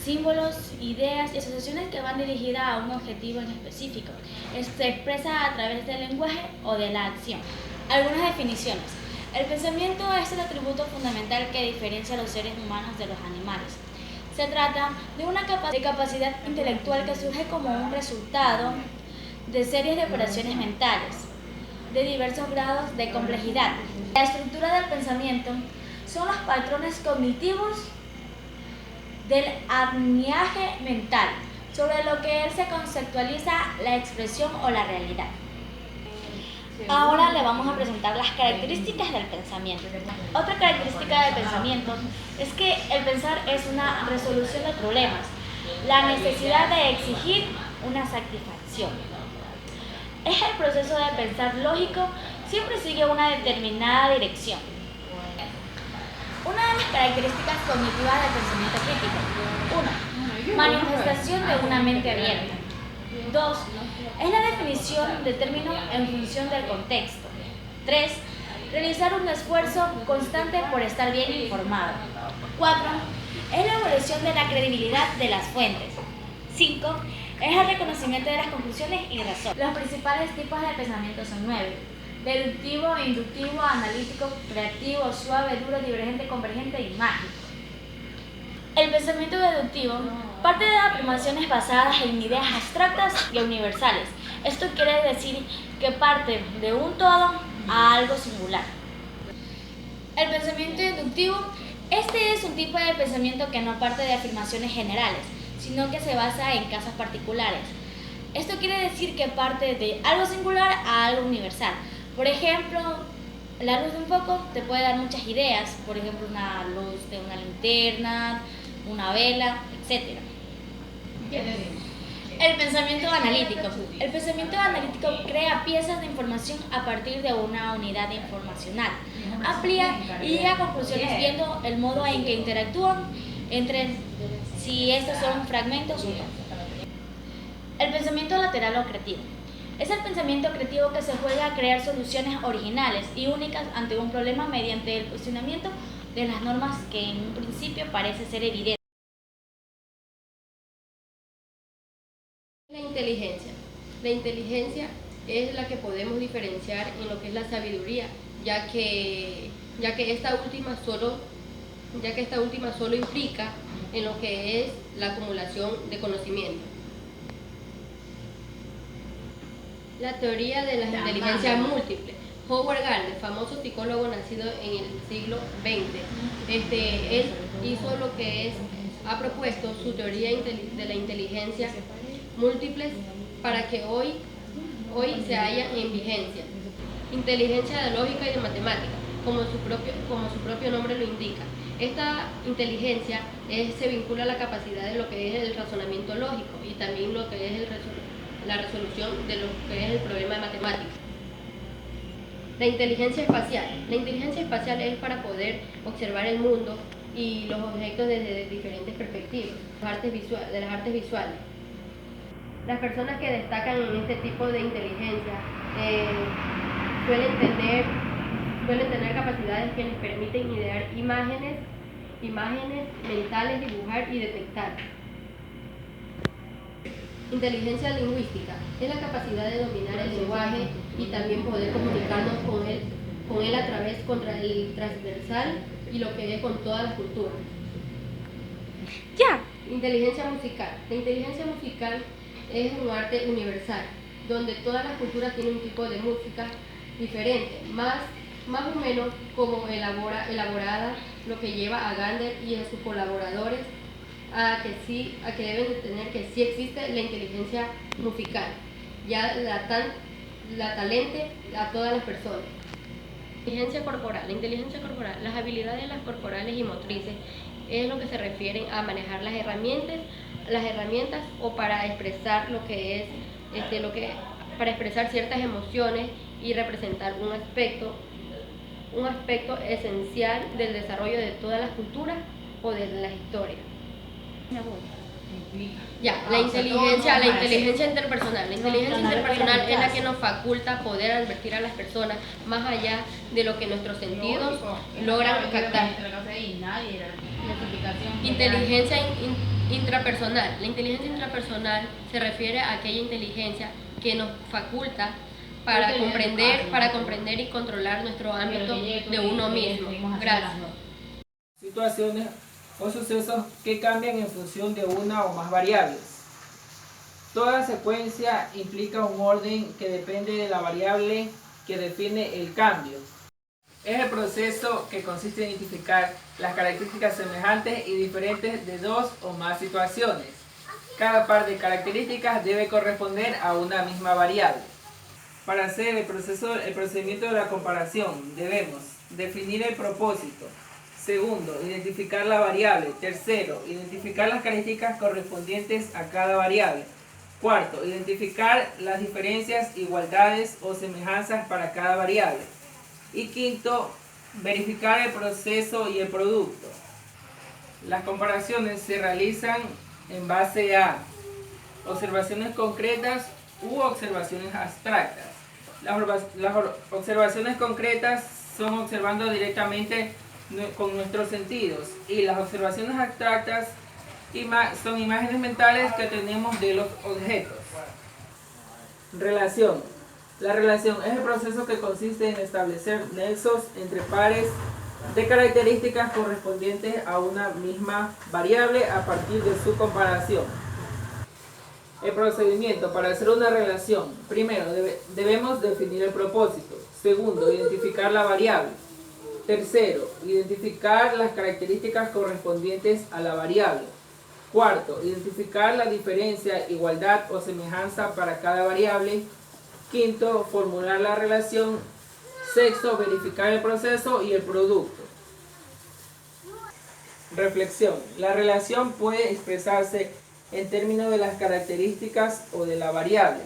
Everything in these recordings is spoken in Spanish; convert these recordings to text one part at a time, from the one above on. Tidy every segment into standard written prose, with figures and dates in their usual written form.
símbolos, ideas y asociaciones que van dirigidas a un objetivo en específico. Se expresa a través del lenguaje o de la acción. Algunas definiciones. El pensamiento es el atributo fundamental que diferencia a los seres humanos de los animales. Se trata de una capacidad intelectual que surge como un resultado de series de operaciones mentales de diversos grados de complejidad. La estructura del pensamiento son los patrones cognitivos del andamiaje mental, sobre lo que él se conceptualiza la expresión o la realidad. Ahora le vamos a presentar las características del pensamiento. Otra característica del pensamiento es que el pensar es una resolución de problemas, la necesidad de exigir una satisfacción. Es el proceso de pensar lógico, siempre sigue una determinada dirección. Una de las características cognitivas del pensamiento crítico. 1. Manifestación de una mente abierta. 2. Es la definición de términos en función del contexto. 3. Realizar un esfuerzo constante por estar bien informado. 4. Es la evolución de la credibilidad de las fuentes. 5. Es el reconocimiento de las conclusiones y razones. Los principales tipos de pensamiento son 9. Deductivo, inductivo, analítico, creativo, suave, duro, divergente, convergente y mágico. El pensamiento deductivo parte de afirmaciones basadas en ideas abstractas y universales. Esto quiere decir que parte de un todo a algo singular. El pensamiento inductivo, este es un tipo de pensamiento que no parte de afirmaciones generales, sino que se basa en casos particulares. Esto quiere decir que parte de algo singular a algo universal. Por ejemplo, la luz de un foco te puede dar muchas ideas, por ejemplo, una luz de una linterna, una vela, etc. El pensamiento analítico. El pensamiento analítico crea piezas de información a partir de una unidad informacional. Amplía y llega a conclusiones viendo el modo en que interactúan entre si estos son fragmentos o no. El pensamiento lateral o creativo. Es el pensamiento creativo que se juega a crear soluciones originales y únicas ante un problema mediante el cuestionamiento de las normas que en un principio parece ser evidente. La inteligencia. La inteligencia es la que podemos diferenciar en lo que es la sabiduría, ya que esta última solo implica en lo que es la acumulación de conocimiento. La teoría de las inteligencias múltiples. Howard Gardner, famoso psicólogo nacido en el siglo XX, él hizo lo que ha propuesto su teoría de la inteligencia múltiples para que hoy se halla en vigencia. Inteligencia de lógica y de matemática, como su propio nombre lo indica. Esta inteligencia se vincula a la capacidad de lo que es el razonamiento lógico y también lo que es la resolución de lo que es el problema de matemáticas. La inteligencia espacial. La inteligencia espacial es para poder observar el mundo y los objetos desde diferentes perspectivas, de las artes visuales. Las personas que destacan en este tipo de inteligencia suelen tener capacidades que les permiten idear imágenes mentales, dibujar y detectar. Inteligencia lingüística es la capacidad de dominar el lenguaje y también poder comunicarnos con él a través contra el transversal y lo que es con todas las culturas. Inteligencia musical. La inteligencia musical es un arte universal, donde todas las culturas tienen un tipo de música diferente, más o menos como elaborada, lo que lleva a Gardner y a sus colaboradores a que deben de tener que sí existe la inteligencia musical, ya la talente a todas las personas. Inteligencia corporal. La inteligencia corporal, las habilidades corporales y motrices es lo que se refiere a manejar las herramientas o para expresar para expresar ciertas emociones y representar un aspecto esencial del desarrollo de todas las culturas o de las historias. La inteligencia interpersonal. La inteligencia interpersonal es la que nos faculta poder advertir a las personas más allá de lo que nuestros sentidos logran captar. Inteligencia Intrapersonal. La inteligencia intrapersonal se refiere a aquella inteligencia que nos faculta para comprender y controlar nuestro ámbito de uno mismo. Gracias. Situaciones o sucesos que cambian en función de una o más variables. Toda secuencia implica un orden que depende de la variable que define el cambio. Es el proceso que consiste en identificar las características semejantes y diferentes de dos o más situaciones. Cada par de características debe corresponder a una misma variable. Para hacer el procedimiento de la comparación, debemos definir el propósito. Segundo, identificar la variable. Tercero, identificar las características correspondientes a cada variable. Cuarto, identificar las diferencias, igualdades o semejanzas para cada variable. Y quinto, verificar el proceso y el producto. Las comparaciones se realizan en base a observaciones concretas u observaciones abstractas. Las observaciones concretas son observando directamente con nuestros sentidos, y las observaciones abstractas son imágenes mentales que tenemos de los objetos. Relación. La relación es el proceso que consiste en establecer nexos entre pares de características correspondientes a una misma variable a partir de su comparación. El procedimiento para hacer una relación. Primero, debemos definir el propósito. Segundo, identificar la variable. Tercero, identificar las características correspondientes a la variable. Cuarto, identificar la diferencia, igualdad o semejanza para cada variable. Quinto, formular la relación. Sexto, verificar el proceso y el producto. Reflexión. La relación puede expresarse en términos de las características o de la variable.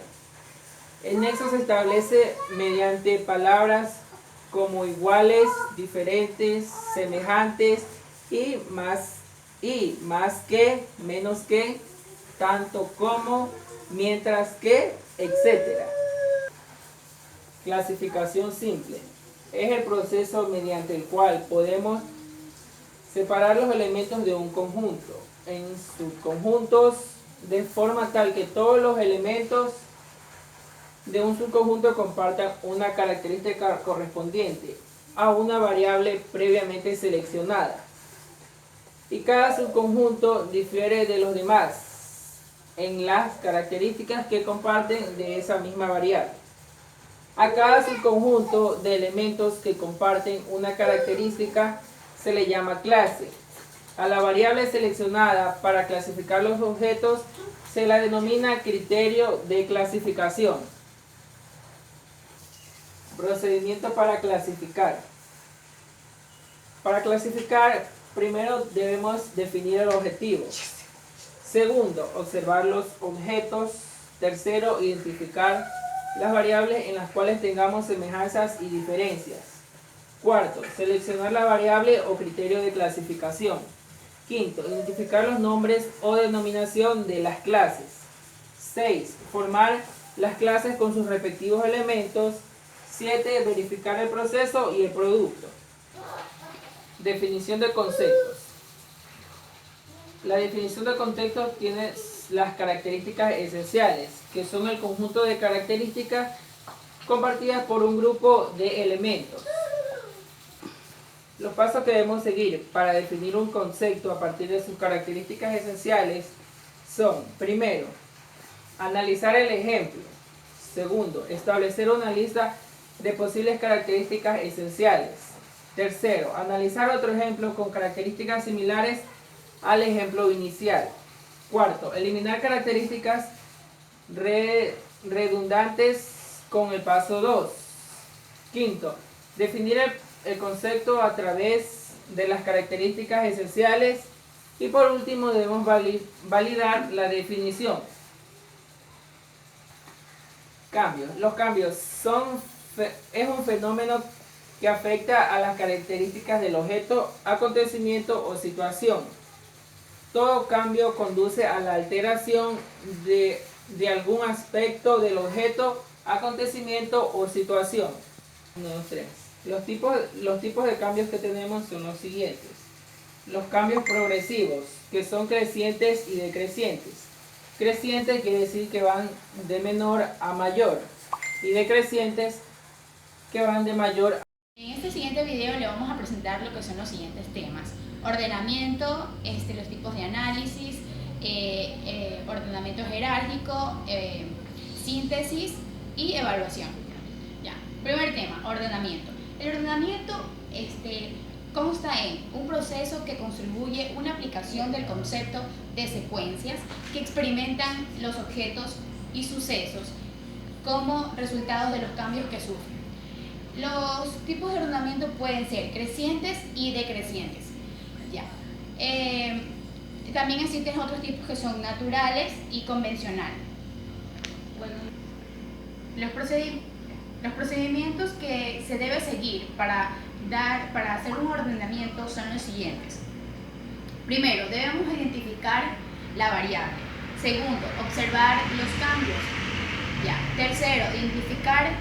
El nexo se establece mediante palabras como iguales, diferentes, semejantes y más que, menos que, tanto como, mientras que, etc. Clasificación simple. Es el proceso mediante el cual podemos separar los elementos de un conjunto en subconjuntos de forma tal que todos los elementos de un subconjunto compartan una característica correspondiente a una variable previamente seleccionada, y cada subconjunto difiere de los demás en las características que comparten de esa misma variable. A cada subconjunto de elementos que comparten una característica se le llama clase. A la variable seleccionada para clasificar los objetos se la denomina criterio de clasificación. Procedimiento para clasificar. Para clasificar, primero debemos definir el objetivo. Segundo, observar los objetos. Tercero, identificar las variables en las cuales tengamos semejanzas y diferencias. Cuarto, seleccionar la variable o criterio de clasificación. Quinto, identificar los nombres o denominación de las clases. 6. Formar las clases con sus respectivos elementos. 7. Verificar el proceso y el producto. Definición de conceptos. La definición de conceptos tiene las características esenciales, que son el conjunto de características compartidas por un grupo de elementos. Los pasos que debemos seguir para definir un concepto a partir de sus características esenciales son: primero, analizar el ejemplo. Segundo, establecer una lista de posibles características esenciales. Tercero, analizar otro ejemplo con características similares al ejemplo inicial. Cuarto, eliminar características redundantes con el paso 2. Quinto, definir el concepto a través de las características esenciales. Y por último, debemos validar la definición. Cambios. Los cambios es un fenómeno que afecta a las características del objeto, acontecimiento o situación. Todo cambio conduce a la alteración de algún aspecto del objeto, acontecimiento o situación. 1, 2, 3. Los tipos de cambios que tenemos son los siguientes. los cambios progresivos, que son crecientes y decrecientes. Crecientes quiere decir que van de menor a mayor, y decrecientes que van de mayor a... En este siguiente video le vamos a presentar lo que son los siguientes temas: ordenamiento, los tipos de análisis, ordenamiento jerárquico, síntesis y evaluación. Ya. Primer tema, ordenamiento. El ordenamiento consta en un proceso que contribuye una aplicación del concepto de secuencias que experimentan los objetos y sucesos como resultado de los cambios que sufren. Los tipos de ordenamiento pueden ser crecientes y decrecientes. Ya. También existen otros tipos que son naturales y convencionales. Bueno, los procedimientos que se debe seguir para hacer un ordenamiento son los siguientes. Primero, debemos identificar la variable. Segundo, observar los cambios. Ya. Tercero, identificar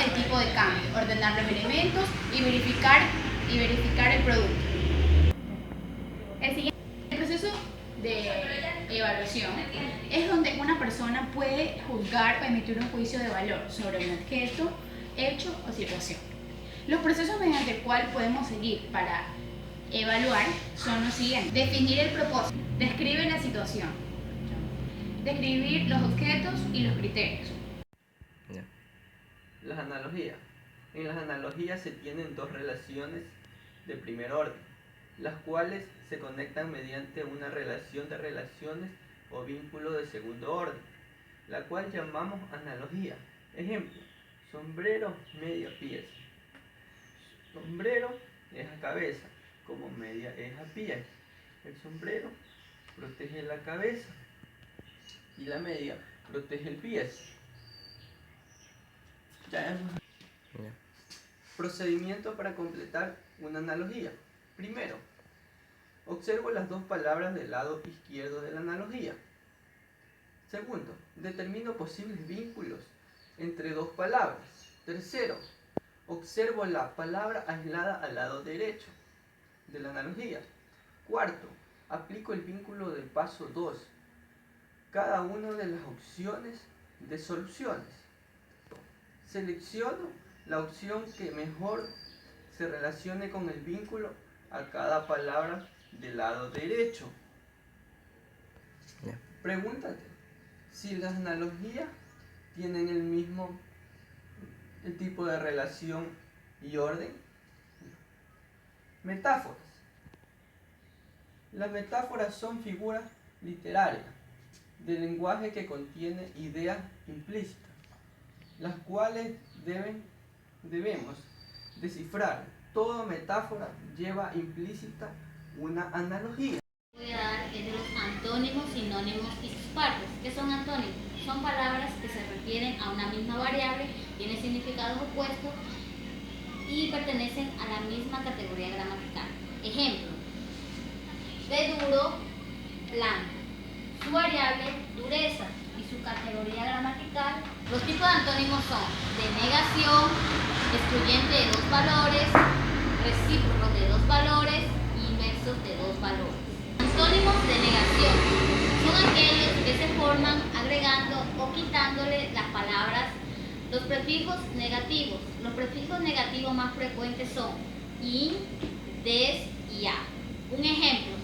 el tipo de cambio, ordenar los elementos y verificar el producto. El proceso de evaluación es donde una persona puede juzgar o emitir un juicio de valor sobre un objeto, hecho o situación. Los procesos mediante el cual podemos seguir para evaluar son los siguientes: definir el propósito, describir la situación, describir los objetos y los criterios. Las analogías. En las analogías se tienen dos relaciones de primer orden, las cuales se conectan mediante una relación de relaciones o vínculo de segundo orden, la cual llamamos analogía. Ejemplo: sombrero, media pieza. Sombrero es a cabeza, como media es a pies. El sombrero protege la cabeza y la media protege el pie. Procedimiento para completar una analogía. Primero, observo las dos palabras del lado izquierdo de la analogía. Segundo, determino posibles vínculos entre dos palabras. Tercero, observo la palabra aislada al lado derecho de la analogía. Cuarto, aplico el vínculo del paso 2, cada una de las opciones de soluciones. Selecciono la opción que mejor se relacione con el vínculo a cada palabra del lado derecho. Pregúntate si las analogías tienen el tipo de relación y orden. Metáforas. Las metáforas son figuras literarias de lenguaje que contiene ideas implícitas, las cuales debemos descifrar. Toda metáfora lleva implícita una analogía. Voy a dar es de los antónimos, sinónimos y sus partes. ¿Qué son antónimos? Son palabras que se refieren a una misma variable, tienen significados opuestos y pertenecen a la misma categoría gramatical. Ejemplo: de duro, blanco. Su variable, dureza, y su categoría gramatical. Los tipos de antónimos son de negación, excluyente de dos valores, recíproco de dos valores y inversos de dos valores. Antónimos de negación son aquellos que se forman agregando o quitándole las palabras los prefijos negativos. Los prefijos negativos más frecuentes son in, des y a. Un ejemplo: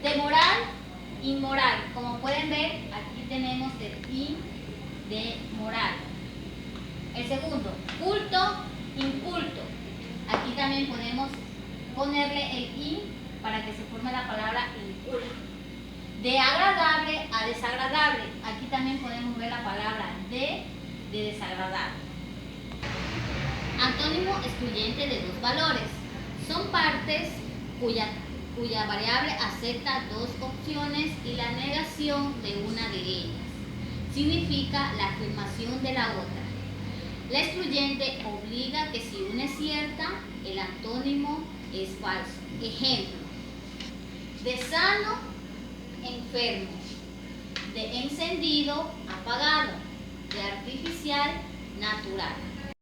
demoral, inmoral. Como pueden ver, aquí tenemos el in de moral. El segundo, culto, inculto. Aquí también podemos ponerle el in para que se forme la palabra inculto. De agradable a desagradable. Aquí también podemos ver la palabra de desagradable. Antónimo excluyente de dos valores. Son partes cuya variable acepta dos opciones y la negación de una de ellas. Significa la afirmación de la otra. La excluyente obliga que si una es cierta, el antónimo es falso. Ejemplo: de sano, enfermo. De encendido, apagado. De artificial, natural.